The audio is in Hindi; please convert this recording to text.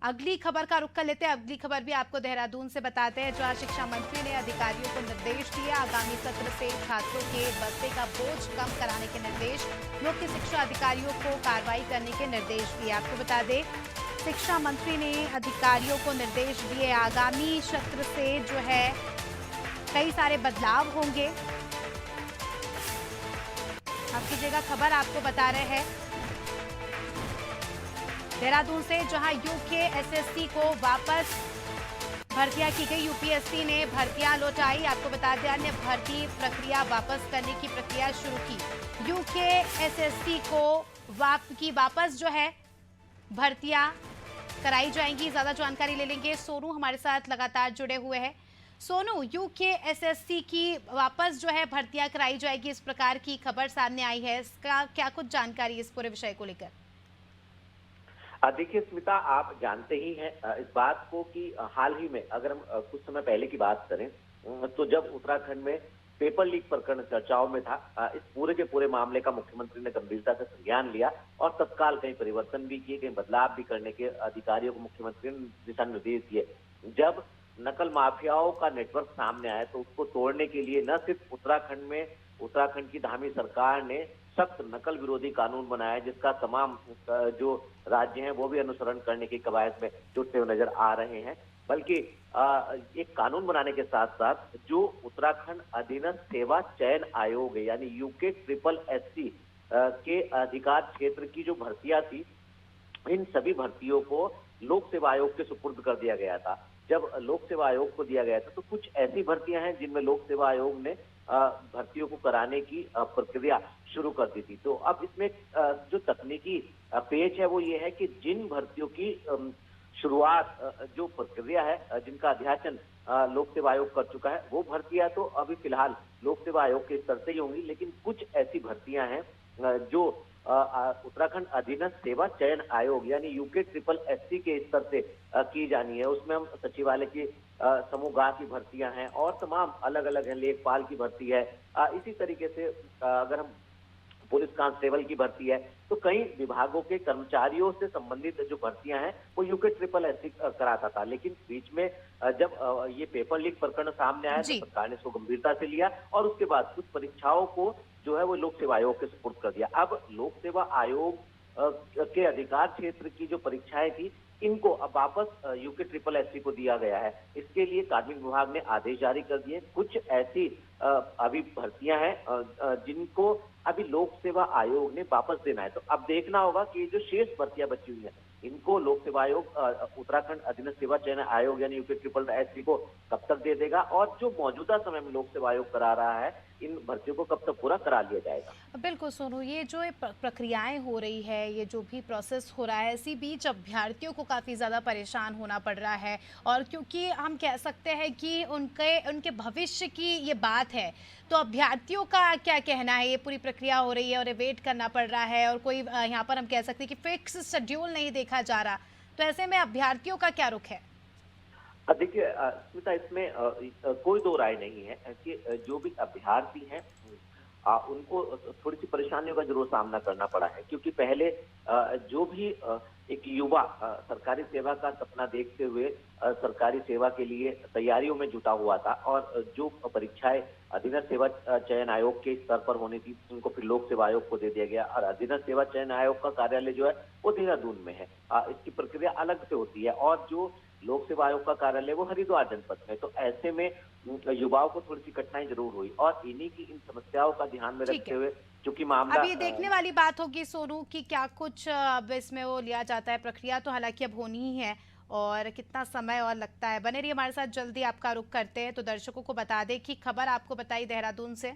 अगली खबर का रुख कर लेते हैं। अगली खबर भी आपको देहरादून से बताते हैं, जहां शिक्षा मंत्री ने अधिकारियों को निर्देश दिए। आगामी सत्र से छात्रों के बस्ते का बोझ कम कराने के निर्देश। मुख्य शिक्षा अधिकारियों को कार्रवाई करने के निर्देश दिए। आपको बता दें, शिक्षा मंत्री ने अधिकारियों को निर्देश दिए। आगामी सत्र से जो है कई सारे बदलाव होंगे। आप कीजिएगा, खबर आपको बता रहे हैं देहरादून से, जहां यूके एसएससी को वापस भर्तियां की गई। यूपीएससी ने भर्तियां लौटाई। आपको बता दें, अन्य भर्ती प्रक्रिया वापस करने की प्रक्रिया शुरू की। यूके एसएससी को वापस जो है भर्तियां कराई जाएंगी। ज्यादा जानकारी ले लेंगे, सोनू हमारे साथ लगातार जुड़े हुए हैं। सोनू, यूके एसएससी की वापस जो है भर्तियां कराई जाएगी, इस प्रकार की खबर सामने आई है। इसका क्या कुछ जानकारी इस पूरे विषय को लेकर? देखिए स्मिता, आप जानते ही हैं इस बात को कि हाल ही में अगर हम कुछ समय पहले की बात करें तो जब उत्तराखंड में पेपर लीक प्रकरण चर्चाओं में था, इस पूरे के पूरे मामले का मुख्यमंत्री ने गंभीरता से संज्ञान लिया और तत्काल कई परिवर्तन भी किए, कई बदलाव भी करने के अधिकारियों को मुख्यमंत्री ने दिशा निर्देश दिए। जब नकल माफियाओं का नेटवर्क सामने आया तो उसको तोड़ने के लिए न सिर्फ उत्तराखंड की धामी सरकार ने सख्त नकल विरोधी कानून बनाया, जिसका तमाम जो राज्य हैं वो भी अनुसरण करने की कवायद में जुटते हुए नजर आ रहे हैं, बल्कि एक कानून बनाने के साथ साथ जो उत्तराखंड अधीनस्थ सेवा चयन आयोग है यानी यूके ट्रिपल एससी के अधिकार क्षेत्र की जो भर्तियां थी, इन सभी भर्तियों को लोक सेवा आयोग के सुपुर्द कर दिया गया था। जब लोक सेवा आयोग को दिया गया था तो कुछ ऐसी भर्तियां हैं जिनमें लोक सेवा आयोग ने भर्तियों को कराने की प्रक्रिया शुरू कर दी थी। तो अब इसमें जो तकनीकी पेच है वो ये है कि जिन भर्तियों की शुरुआत जो प्रक्रिया है, जिनका अध्याचन लोक सेवा आयोग कर चुका है, वो भर्तियां तो अभी फिलहाल लोक सेवा आयोग के स्तर से ही होंगी, लेकिन कुछ ऐसी भर्तियां हैं जो उत्तराखंड अधीनस्थ सेवा चयन आयोग यानी यूके ट्रिपल एससी के स्तर से की जानी है। उसमें हम सचिवालय की समूहगाह की भर्तियां हैं और तमाम अलग अलग है, लेखपाल की भर्ती है। इसी तरीके से अगर हम पुलिस कांस्टेबल की भर्ती है, तो कई विभागों के कर्मचारियों से संबंधित जो भर्तियां हैं वो यूके ट्रिपल एससी कराता था। लेकिन बीच में जब ये पेपर लीक प्रकरण सामने आया तो सरकार ने इसको गंभीरता से लिया और उसके बाद कुछ परीक्षाओं को जो है वो लोक सेवा आयोग के सुपुर्द कर दिया। अब लोक सेवा आयोग के अधिकार क्षेत्र की जो परीक्षाएं थी, इनको अब वापस यूके ट्रिपल एससी को दिया गया है। इसके लिए कार्मिक विभाग ने आदेश जारी कर दिए। कुछ ऐसी अभी भर्तियां हैं जिनको अभी लोक सेवा आयोग ने वापस देना है। तो अब देखना होगा कि जो शेष भर्तियां बची हुई हैं, इनको लोक सेवा आयोग उत्तराखंड अधीनस्थ सेवा चयन आयोग यानी यूके ट्रिपल एससी को कब तक दे देगा और जो मौजूदा समय में लोक सेवा आयोग करा रहा है, इन भर्तियों को कब तक पूरा करा लिया जाएगा। बिल्कुल सोनू, ये जो प्रक्रियाएं हो रही है, ये जो भी प्रोसेस हो रहा है, इसी बीच अभ्यर्थियों को काफ़ी ज़्यादा परेशान होना पड़ रहा है। और क्योंकि हम कह सकते हैं कि उनके भविष्य की ये बात है, तो अभ्यर्थियों का क्या कहना है? ये पूरी प्रक्रिया हो रही है और वेट करना पड़ रहा है और कोई यहाँ पर हम कह सकते हैं कि फिक्स शेड्यूल नहीं देखा जा रहा, तो ऐसे में अभ्यर्थियों का क्या रुख है? देखिए स्मिता, इसमें कोई दो राय नहीं है कि जो भी अभ्यर्थी हैं उनको थोड़ी सी परेशानियों का जरूर सामना करना पड़ा है, क्योंकि पहले जो भी एक युवा सरकारी सेवा का सपना देखते हुए सरकारी सेवा के लिए तैयारियों में जुटा हुआ था और जो परीक्षाएं अधीनस्थ सेवा चयन आयोग के स्तर पर होनी थी, उनको फिर लोक सेवा आयोग को दे दिया गया और अधीनस्थ सेवा चयन आयोग का कार्यालय जो है वो देहरादून में है। इसकी प्रक्रिया अलग से होती है और जो लोक सेवा आयोग का कार्यालय वो हरिद्वार जनपद में। तो ऐसे में युवाओं को थोड़ी सी कठिनाई जरूर हुई और इन्हीं की इन समस्याओं का ध्यान में रखते हुए चूंकि मामला अब ये देखने वाली बात होगी सोनू कि क्या कुछ अब इसमें वो लिया जाता है। प्रक्रिया तो हालांकि अब होनी ही है और कितना समय और लगता है। बने रहिए हमारे साथ, जल्दी आपका रुख करते हैं। तो दर्शकों को बता दें कि खबर आपको बताई देहरादून से।